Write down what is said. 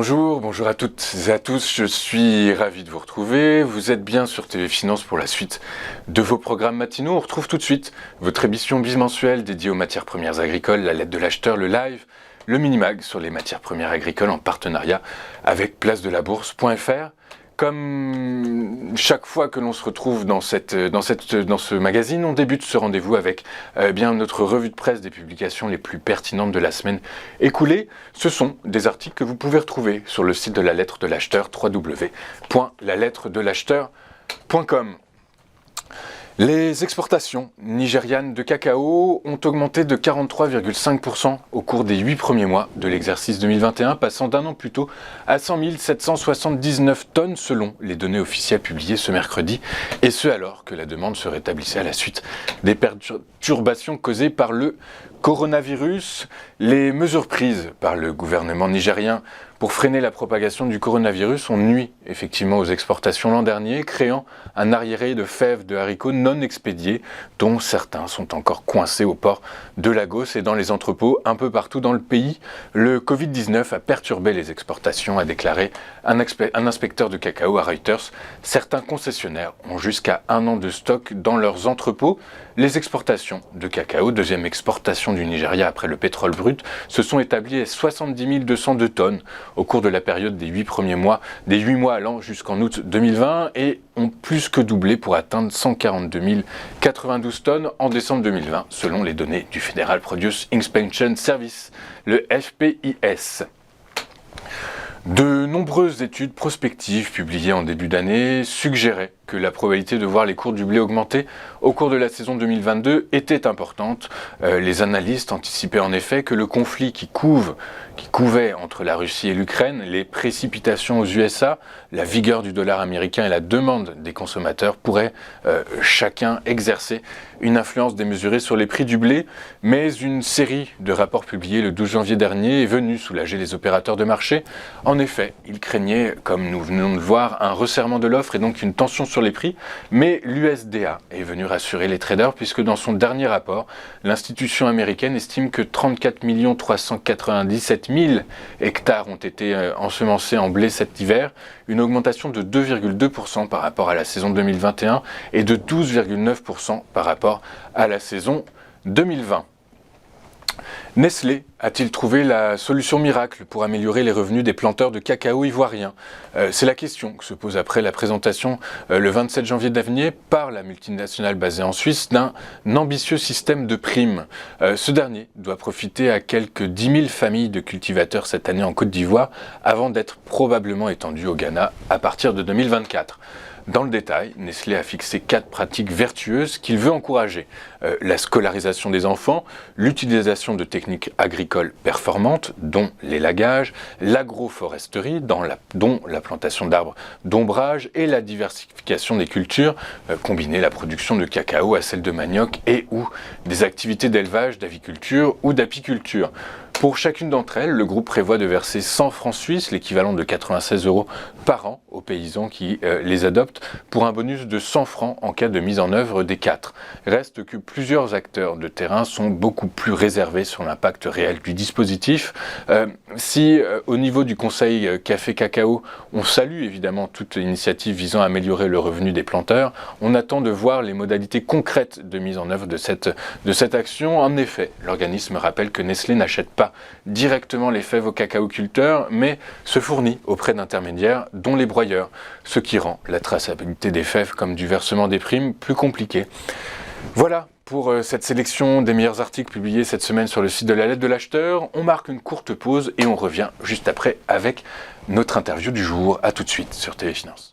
Bonjour à toutes et à tous, je suis ravi de vous retrouver. Vous êtes bien sur TV Finance pour la suite de vos programmes matinaux. On retrouve tout de suite votre émission bimensuelle dédiée aux matières premières agricoles, la lettre de l'acheteur, le live, le mini-mag sur les matières premières agricoles en partenariat avec placedelabourse.fr. Comme chaque fois que l'on se retrouve dans ce magazine, on débute ce rendez-vous avec bien notre revue de presse des publications les plus pertinentes de la semaine écoulée. Ce sont des articles que vous pouvez retrouver sur le site de la lettre de l'acheteur, www.lalettre-de-l'acheteur.com. Les exportations nigérianes de cacao ont augmenté de 43,5% au cours des 8 premiers mois de l'exercice 2021, passant d'un an plus tôt à 100 779 tonnes selon les données officielles publiées ce mercredi, et ce alors que la demande se rétablissait à la suite des perturbations causées par le coronavirus. Les mesures prises par le gouvernement nigérien pour freiner la propagation du coronavirus ont nui effectivement aux exportations l'an dernier, créant un arriéré de fèves de haricots non expédiés, dont certains sont encore coincés au port de Lagos et dans les entrepôts un peu partout dans le pays. Le Covid-19 a perturbé les exportations, a déclaré un inspecteur de cacao à Reuters. Certains concessionnaires ont jusqu'à 1 an de stock dans leurs entrepôts. Les exportations de cacao, deuxième exportation du Nigeria après le pétrole brut, se sont établies à 70 202 tonnes au cours de la période des 8 mois allant jusqu'en août 2020 et ont plus que doublé pour atteindre 142 092 tonnes en décembre 2020, selon les données du Federal Produce Inspection Service, le FPIS. De nombreuses études prospectives publiées en début d'année suggéraient que la probabilité de voir les cours du blé augmenter au cours de la saison 2022 était importante. Les analystes anticipaient en effet que le conflit qui couvait entre la Russie et l'Ukraine, les précipitations aux USA, la vigueur du dollar américain et la demande des consommateurs pourraient chacun exercer une influence démesurée sur les prix du blé, mais une série de rapports publiés le 12 janvier dernier est venue soulager les opérateurs de marché. En effet, ils craignaient, comme nous venons de le voir, un resserrement de l'offre et donc une tension sur les prix, mais l'USDA est venu rassurer les traders puisque dans son dernier rapport, l'institution américaine estime que 34 397 000 hectares ont été ensemencés en blé cet hiver, une augmentation de 2,2% par rapport à la saison 2021 et de 12,9% par rapport à la saison 2020. Nestlé a-t-il trouvé la solution miracle pour améliorer les revenus des planteurs de cacao ivoiriens? C'est la question que se pose après la présentation le 27 janvier dernier par la multinationale basée en Suisse d'un ambitieux système de primes. Ce dernier doit profiter à quelques 10 000 familles de cultivateurs cette année en Côte d'Ivoire avant d'être probablement étendu au Ghana à partir de 2024. Dans le détail, Nestlé a fixé 4 pratiques vertueuses qu'il veut encourager. La scolarisation des enfants, l'utilisation de techniques agricoles performantes, dont l'élagage, l'agroforesterie, dont la plantation d'arbres d'ombrage et la diversification des cultures, combiner la production de cacao à celle de manioc et ou des activités d'élevage, d'aviculture ou d'apiculture. Pour chacune d'entre elles, le groupe prévoit de verser 100 francs suisses, l'équivalent de 96 € par an, aux paysans qui les adoptent, pour un bonus de 100 francs en cas de mise en œuvre des 4. Reste que plusieurs acteurs de terrain sont beaucoup plus réservés sur l'impact réel du dispositif. Si au niveau du conseil café-cacao, on salue évidemment toute initiative visant à améliorer le revenu des planteurs, on attend de voir les modalités concrètes de mise en œuvre de cette action. En effet, l'organisme rappelle que Nestlé n'achète pas directement les fèves aux cacaoculteurs, mais se fournit auprès d'intermédiaires, dont les broyeurs, ce qui rend la traçabilité des fèves comme du versement des primes plus compliquée. Voilà pour cette sélection des meilleurs articles publiés cette semaine sur le site de la lettre de l'acheteur. On marque une courte pause et on revient juste après avec notre interview du jour. A tout de suite sur TV Finance.